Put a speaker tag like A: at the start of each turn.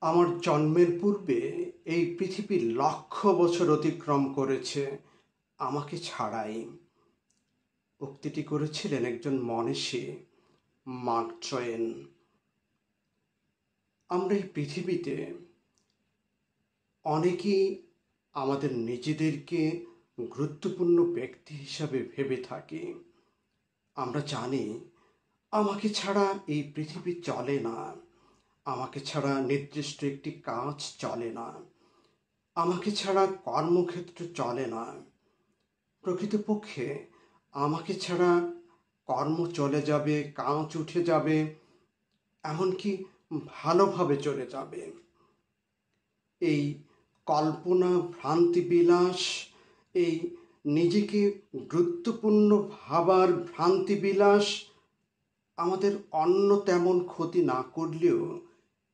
A: আমার জন্মের পূর্বে এই পৃথিবী লক্ষ বছর অতিক্রম করেছে আমাকে ছাড়াই। উক্তিটি করেছিলেন একজন মনীষী, মার্ক ট্ওয়েন। আমরা এই পৃথিবীতে অনেকেই আমাদের নিজেদেরকে গুরুত্বপূর্ণ ব্যক্তি হিসাবে ভেবে থাকি। আমরা জানি আমাকে ছাড়া এই পৃথিবী চলে না, আমাকে ছাড়া নির্দিষ্ট একটি কাজ চলে না, আমাকে ছাড়া কর্মক্ষেত্র চলে না। প্রকৃতপক্ষে আমাকে ছাড়া কর্ম চলে যাবে, কাজ উঠে যাবে, এমনকি ভালোভাবে চলে যাবে। এই কল্পনা, ভ্রান্তিবিলাস, এই নিজেকে গুরুত্বপূর্ণ ভাবার ভ্রান্তিবিলাস আমাদের অন্য তেমন ক্ষতি না করলেও